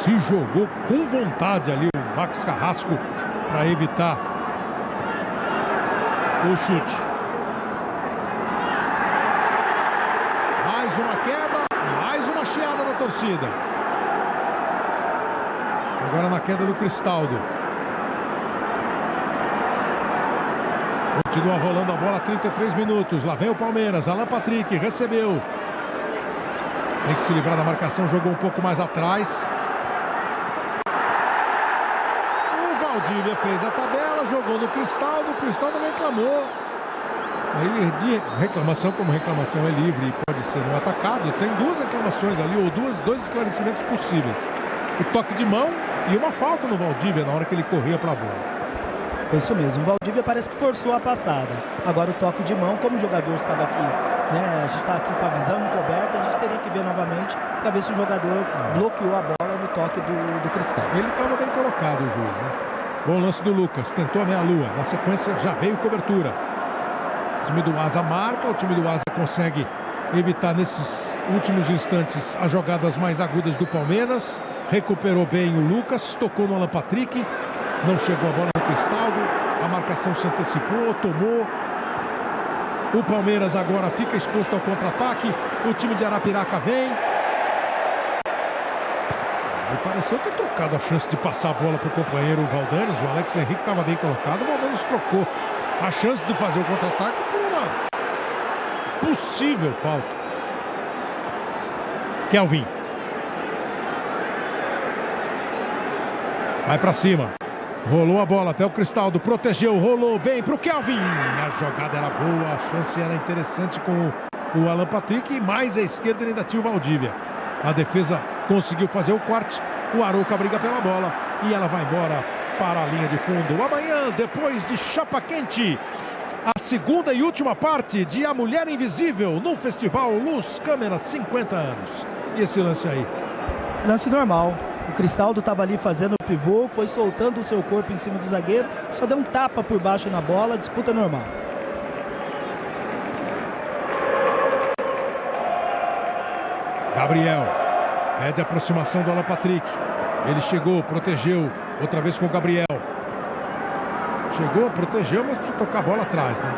Speaker 1: Se jogou com vontade ali o Max Carrasco para evitar o chute. Mais uma queda, mais uma chiada da torcida. Agora na queda do Cristaldo. Continua rolando a bola, 33 minutos. Lá vem o Palmeiras, Alan Patrick recebeu. Tem que se livrar da marcação, jogou um pouco mais atrás. O Valdívia fez a tabela, jogou no Cristaldo. O Cristaldo reclamou. Aí de reclamação, como reclamação é livre e pode ser no atacado, tem duas reclamações ali, ou dois esclarecimentos possíveis. O toque de mão e uma falta no Valdívia na hora que ele corria para a bola.
Speaker 4: Foi isso mesmo, o Valdívia parece que forçou a passada. Agora o toque de mão, como o jogador estava aqui, né? A gente está aqui com a visão encoberta, a gente teria que ver novamente para ver se o jogador bloqueou a bola no toque do Cristal.
Speaker 1: Ele estava bem colocado, o juiz, né? Bom lance do Lucas, tentou a meia-lua, na sequência já veio cobertura. O time do Asa marca, o time do Asa consegue evitar nesses últimos instantes as jogadas mais agudas do Palmeiras. Recuperou bem o Lucas, tocou no Alan Patrick, não chegou a bola no Cristaldo, a marcação se antecipou, tomou. O Palmeiras agora fica exposto ao contra-ataque, o time de Arapiraca vem. Me pareceu ter trocado a chance de passar a bola para o companheiro Valdanes. O Alex Henrique estava bem colocado, o Valdanes trocou a chance de fazer o contra-ataque por uma possível falta. Kelvin. Vai para cima. Rolou a bola até o Cristaldo. Protegeu, rolou bem para o Kelvin. A jogada era boa, a chance era interessante com o Alan Patrick. E mais à esquerda ainda tinha o Valdívia. A defesa conseguiu fazer o corte. O Arouca briga pela bola e ela vai embora para a linha de fundo. Amanhã, depois de Chapa Quente, a segunda e última parte de A Mulher Invisível no Festival Luz Câmera 50 anos. E esse lance aí?
Speaker 4: Lance normal. O Cristaldo estava ali fazendo o pivô, foi soltando o seu corpo em cima do zagueiro, só deu um tapa por baixo na bola, disputa normal.
Speaker 1: Gabriel pede aproximação do Alan Patrick. Ele chegou, protegeu, outra vez com o Gabriel. Chegou, protegeu, mas precisa tocar a bola atrás, né?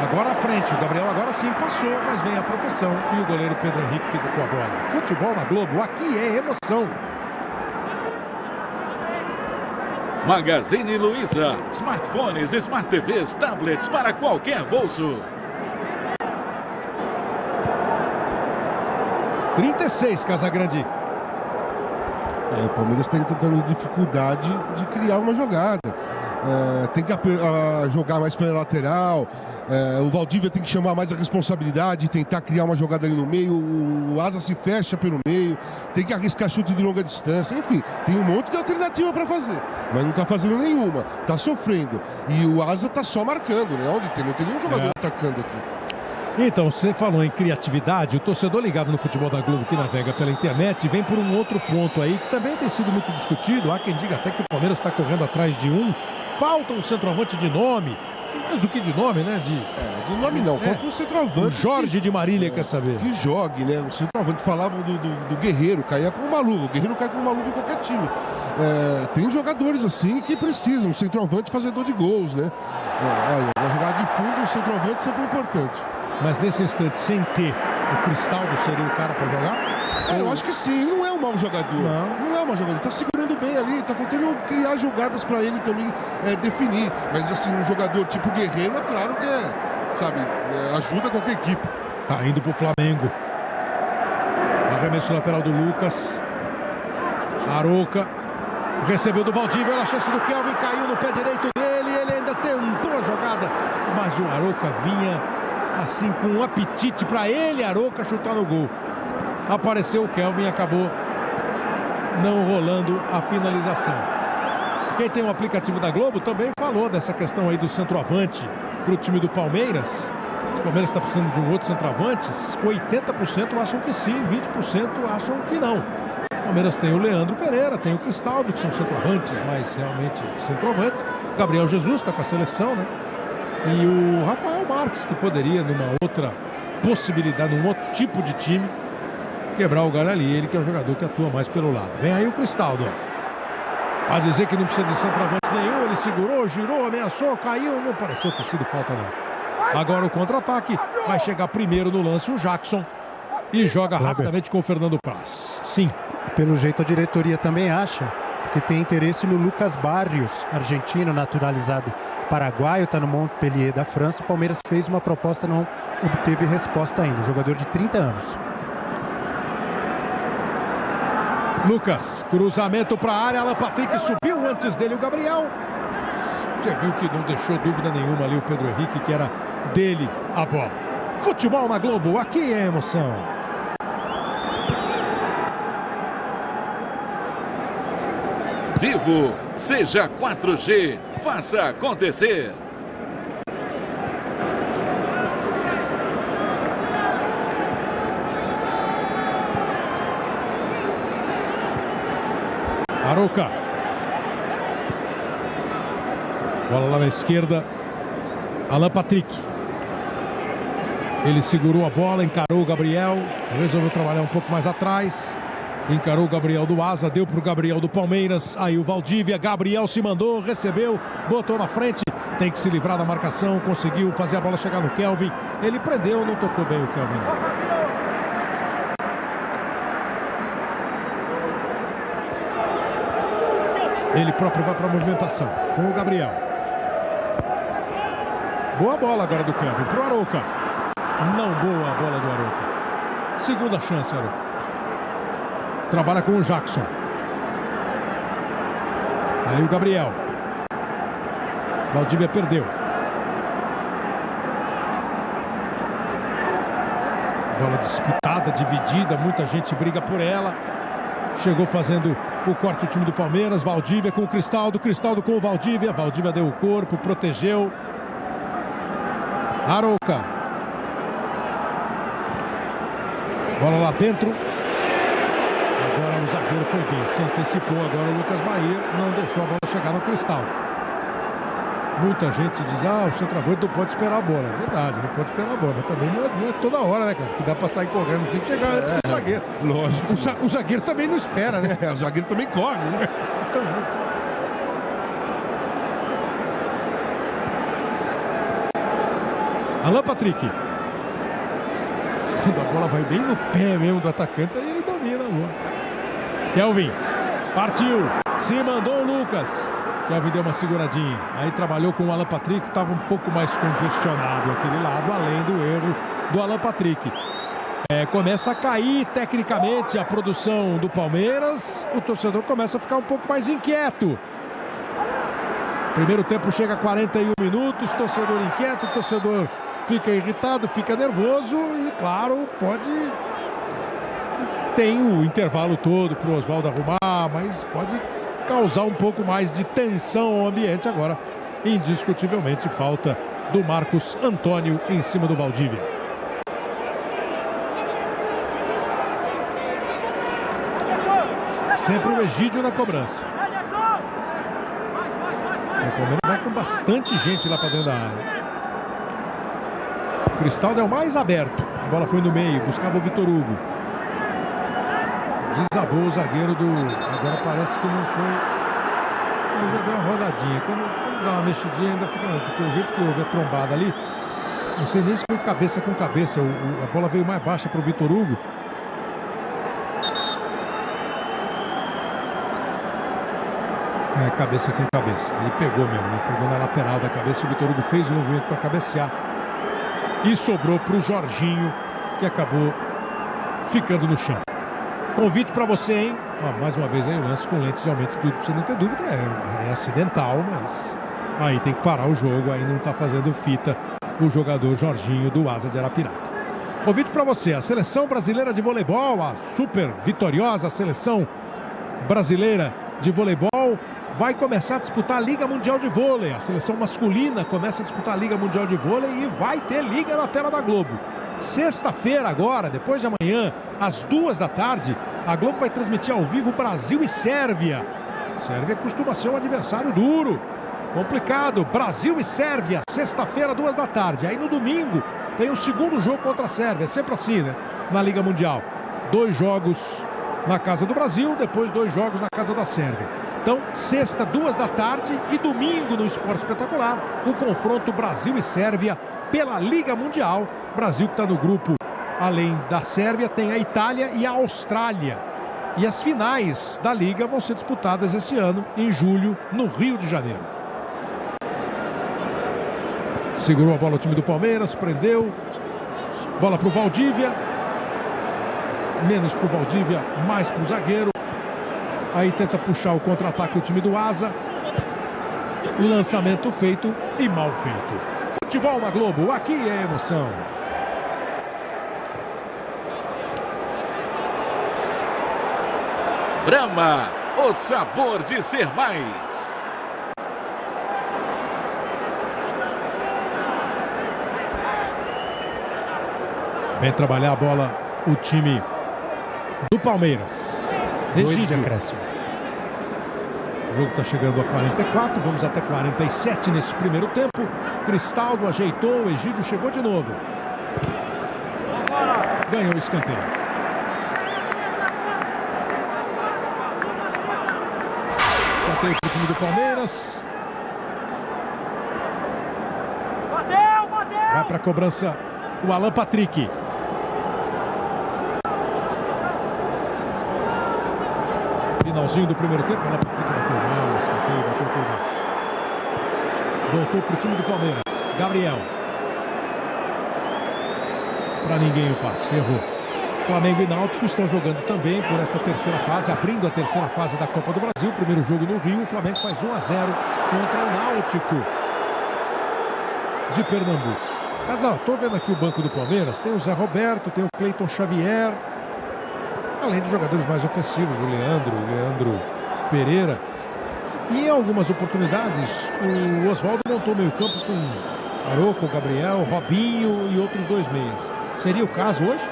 Speaker 1: Agora à frente, o Gabriel agora sim passou, mas vem a proteção e o goleiro Pedro Henrique fica com a bola. Futebol na Globo, aqui é emoção.
Speaker 5: Magazine Luiza, smartphones, smart TVs, tablets para qualquer bolso.
Speaker 1: 36, Casagrande.
Speaker 2: O Palmeiras está tendo dificuldade de criar uma jogada. Tem que jogar mais pela lateral. O Valdívia tem que chamar mais a responsabilidade, tentar criar uma jogada ali no meio. O Asa se fecha pelo meio, tem que arriscar chute de longa distância. Enfim, tem um monte de alternativa para fazer, mas não está fazendo nenhuma, está sofrendo. E o Asa está só marcando, né? Não tem nenhum jogador atacando aqui.
Speaker 1: Então, você falou em criatividade, o torcedor ligado no Futebol da Globo que navega pela internet vem por um outro ponto aí que também tem sido muito discutido. Há quem diga até que o Palmeiras está correndo atrás de falta um centroavante de nome, mais do que de nome, né?
Speaker 2: De nome não, falta um centroavante.
Speaker 1: O Jorge de Marília quer saber.
Speaker 2: Que jogue, né? O centroavante, falavam do Guerreiro, caía com uma luva. O Guerreiro cai com uma luva em qualquer time. Tem jogadores assim que precisam, um centroavante fazedor de gols, né? Uma jogada de fundo, um centroavante sempre é importante.
Speaker 1: Mas nesse instante, sem ter o Cristaldo, seria o cara para jogar?
Speaker 2: Eu acho que sim, não é um mau jogador. Não é um mau jogador, tá segurando bem ali, tá faltando criar jogadas para ele também definir. Mas assim, um jogador tipo Guerreiro, é claro que ajuda qualquer equipe.
Speaker 1: Tá indo pro Flamengo. Arremesso lateral do Lucas. Arouca. Recebeu do Valdívia, olha a chance do Kelvin, caiu no pé direito dele, ele ainda tentou a jogada, mas o Arouca vinha assim com um apetite para ele, Arouca, chutar no gol. Apareceu o Kelvin e acabou não rolando a finalização. Quem tem o aplicativo da Globo também falou dessa questão aí do centroavante para o time do Palmeiras. O Palmeiras está precisando de um outro centroavante. 80% acham que sim, 20% acham que não. O Palmeiras tem o Leandro Pereira, tem o Cristaldo, que são centroavantes, mas realmente centroavantes. Gabriel Jesus está com a seleção, né? E o Rafael Marques, que poderia, numa outra possibilidade, num outro tipo de time, quebrar o galho ali. Ele que é o jogador que atua mais pelo lado. Vem aí o Cristaldo. Pode dizer que não precisa de centroavante nenhum. Ele segurou, girou, ameaçou, caiu. Não pareceu ter sido falta, não. Agora o contra-ataque. Vai chegar primeiro no lance o Jackson. E joga rapidamente com o Fernando Praz. Sim.
Speaker 3: Pelo jeito a diretoria também acha que tem interesse no Lucas Barrios, argentino, naturalizado paraguaio, está no Montpellier da França. O Palmeiras fez uma proposta, não obteve resposta ainda. Jogador de 30 anos.
Speaker 1: Lucas, cruzamento para a área, Alan Patrick subiu antes dele o Gabriel. Você viu que não deixou dúvida nenhuma ali o Pedro Henrique, que era dele a bola. Futebol na Globo, aqui é emoção.
Speaker 5: Vivo, seja 4G, faça acontecer.
Speaker 1: Arouca. Bola lá na esquerda. Alan Patrick. Ele segurou a bola, encarou o Gabriel, resolveu trabalhar um pouco mais atrás. Encarou o Gabriel do Asa, deu para o Gabriel do Palmeiras. Aí o Valdívia, Gabriel se mandou, recebeu, botou na frente. Tem que se livrar da marcação, conseguiu fazer a bola chegar no Kelvin. Ele prendeu, não tocou bem o Kelvin. Ele próprio vai para a movimentação com o Gabriel. Boa bola agora do Kelvin para o Arouca. Não boa a bola do Arouca. Segunda chance, Arouca. Trabalha com o Jackson. Aí o Gabriel. Valdívia perdeu. Bola disputada, dividida, muita gente briga por ela. Chegou fazendo o corte o time do Palmeiras. Valdívia com o Cristaldo, Cristaldo com o Valdívia. Valdívia deu o corpo, protegeu. Arouca. Bola lá dentro. Agora o zagueiro foi bem, se antecipou agora o Lucas Bahia, não deixou a bola chegar no Cristaldo. Muita gente diz, o centroavante não pode esperar a bola. É verdade, não pode esperar a bola, mas também não é toda hora, né, cara? Que dá pra sair correndo assim que chegar antes do zagueiro.
Speaker 2: Lógico.
Speaker 1: O zagueiro também não espera, né?
Speaker 2: O zagueiro também corre, né?
Speaker 1: Exatamente. Alan Patrick. Quando a bola vai bem no pé mesmo do atacante, aí ele domina a bola. Kelvin. Partiu. Se mandou o Lucas. Kelvin deu uma seguradinha. Aí trabalhou com o Alan Patrick, que estava um pouco mais congestionado aquele lado, além do erro do Alan Patrick. Começa a cair tecnicamente a produção do Palmeiras. O torcedor começa a ficar um pouco mais inquieto. Primeiro tempo chega a 41 minutos, torcedor inquieto, torcedor fica irritado, fica nervoso e, claro, tem o intervalo todo para o Oswaldo arrumar, mas pode causar um pouco mais de tensão ao ambiente agora. Indiscutivelmente, falta do Marcos Antônio em cima do Valdívia. Sempre o Egídio na cobrança. O Palmeiras vai com bastante gente lá para dentro da área. O Cristaldo é o mais aberto. A bola foi no meio, buscava o Vitor Hugo. Desabou o zagueiro do... Agora parece que não foi... Ele já deu uma rodadinha. Quando dá uma mexidinha ainda fica... Porque o jeito que houve a trombada ali, não sei nem se foi cabeça com cabeça. A bola veio mais baixa para o Vitor Hugo. Cabeça com cabeça. Ele pegou mesmo, né? Pegou na lateral da cabeça. O Vitor Hugo fez o movimento para cabecear. E sobrou para o Jorginho, que acabou ficando no chão. Convite para você, hein? Mais uma vez aí o lance com lentes de aumento, tudo, pra você não ter dúvida. É acidental, mas aí tem que parar o jogo. Aí não está fazendo fita o jogador Jorginho do Asa de Arapiraca. Convite para você, a Seleção Brasileira de Voleibol, a super vitoriosa Seleção Brasileira de Voleibol, vai começar a disputar a Liga Mundial de Vôlei. A seleção masculina começa a disputar a Liga Mundial de Vôlei e vai ter liga na tela da Globo. Sexta-feira agora, depois de amanhã, às 14h, a Globo vai transmitir ao vivo Brasil e Sérvia. Sérvia costuma ser um adversário duro, complicado. Brasil e Sérvia, sexta-feira, 14h. Aí no domingo tem o segundo jogo contra a Sérvia. É sempre assim, né? Na Liga Mundial. 2 jogos na casa do Brasil, depois 2 jogos na casa da Sérvia. Então, sexta, 14h e domingo no Esporte Espetacular, o confronto Brasil e Sérvia pela Liga Mundial. Brasil que está no grupo, além da Sérvia, tem a Itália e a Austrália. E as finais da Liga vão ser disputadas esse ano, em julho, no Rio de Janeiro. Segurou a bola o time do Palmeiras, prendeu. Bola para o Valdívia. Menos para o Valdívia, mais para o zagueiro. Aí tenta puxar o contra-ataque o time do Asa. Lançamento feito e mal feito. Futebol na Globo, aqui é emoção.
Speaker 5: Brahma, o sabor de ser mais.
Speaker 1: Vem trabalhar a bola o time do Palmeiras.
Speaker 3: 2 de acréscimo.
Speaker 1: O jogo está chegando a 44, vamos até 47 nesse primeiro tempo. Cristaldo ajeitou, Egídio chegou de novo. Ganhou o escanteio. Escanteio para o time do Palmeiras. Vai para a cobrança o Alan Patrick. Finalzinho do primeiro tempo, Alan Patrick bateu mal, escanteio, bateu por baixo. Voltou para o time do Palmeiras. Gabriel. Para ninguém o passe, errou. Flamengo e Náutico estão jogando também por esta terceira fase, abrindo a terceira fase da Copa do Brasil. Primeiro jogo no Rio, o Flamengo faz 1-0 contra o Náutico de Pernambuco. Mas ó, tô vendo aqui o banco do Palmeiras, tem o Zé Roberto, tem o Cleiton Xavier, além de jogadores mais ofensivos, o Leandro Pereira. E em algumas oportunidades, o Oswaldo montou meio campo com Aroco, Gabriel, Robinho e outros 2 meias. Seria o caso hoje?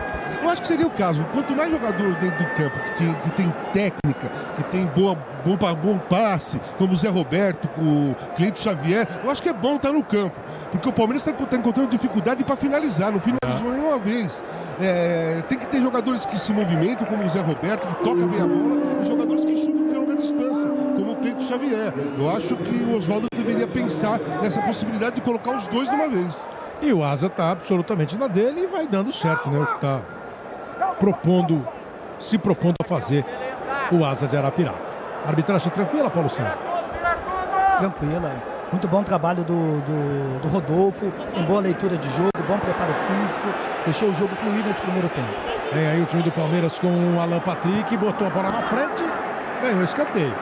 Speaker 2: Eu acho que seria o caso. Quanto mais jogador dentro do campo que tem técnica, que tem bom passe, como o Zé Roberto, o Cleiton Xavier, eu acho que é bom estar no campo. Porque o Palmeiras está encontrando dificuldade para finalizar, não finalizou nenhuma vez. Tem que ter jogadores que se movimentam, como o Zé Roberto, que toca bem a bola, e jogadores que chutam de longa distância, como o Cleiton Xavier. Eu acho que o Oswaldo deveria pensar nessa possibilidade de colocar os 2 de uma vez.
Speaker 1: E o Asa está absolutamente na dele e vai dando certo, né? O que está se propondo a fazer o Asa de Arapiraca. Arbitragem tranquila, Paulo César?
Speaker 4: Tranquila. Muito bom trabalho do Rodolfo, tem boa leitura de jogo, bom preparo físico, deixou o jogo fluir nesse primeiro tempo.
Speaker 1: Vem aí o time do Palmeiras com o Alan Patrick, botou a bola na frente, ganhou o escanteio.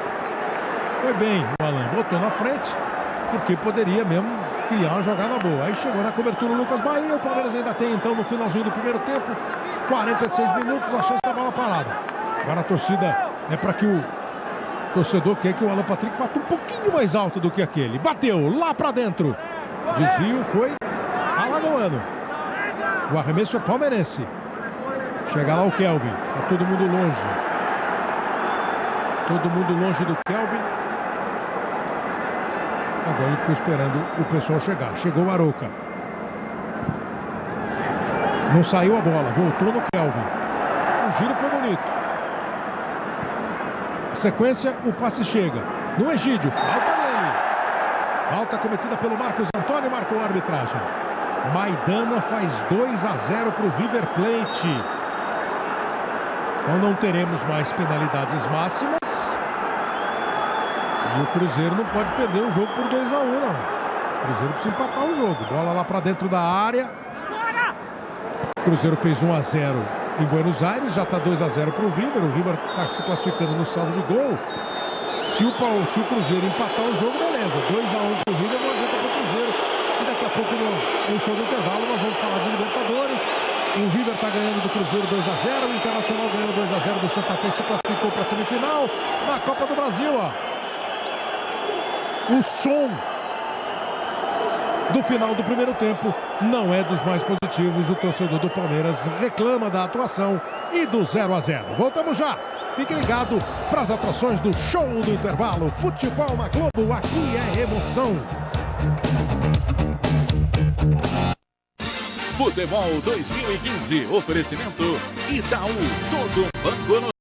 Speaker 1: Foi bem o Alan, botou na frente, porque poderia mesmo criar uma jogada boa. Aí chegou na cobertura o Lucas Bahia, o Palmeiras ainda tem então no finalzinho do primeiro tempo, 46 minutos, a chance da bola parada. Agora a torcida é para que o torcedor quer que o Alan Patrick bata um pouquinho mais alto do que aquele. Bateu lá pra dentro. Desvio foi alagoano. O arremesso é palmeirense. Chega lá o Kelvin. Tá todo mundo longe. Todo mundo longe do Kelvin. Agora ele ficou esperando o pessoal chegar. Chegou o Arouca. Não saiu a bola. Voltou no Kelvin. O giro foi bonito. Sequência, o passe chega no Egídio, falta nele. Falta cometida pelo Marcos Antônio, marcou a arbitragem. Maidana faz 2-0 para o River Plate. Então não teremos mais penalidades máximas. E o Cruzeiro não pode perder o jogo por 2-1, não. O Cruzeiro precisa empatar o jogo. Bola lá para dentro da área. O Cruzeiro fez 1-0 em Buenos Aires, já está 2-0 para o River está se classificando no saldo de gol. Se o Cruzeiro empatar o jogo, beleza, 2-1 para o River, não adianta para o Cruzeiro. E daqui a pouco no show do intervalo nós vamos falar de Libertadores. O River está ganhando do Cruzeiro 2-0, o Internacional ganhando 2-0 do Santa Fe, se classificou para a semifinal na Copa do Brasil. O som do final do primeiro tempo não é dos mais positivos. O torcedor do Palmeiras reclama da atuação e do 0-0. Voltamos já. Fique ligado para as atuações do show do intervalo. Futebol na Globo, aqui é emoção.
Speaker 5: Futebol 2015, oferecimento Itaú, todo banco no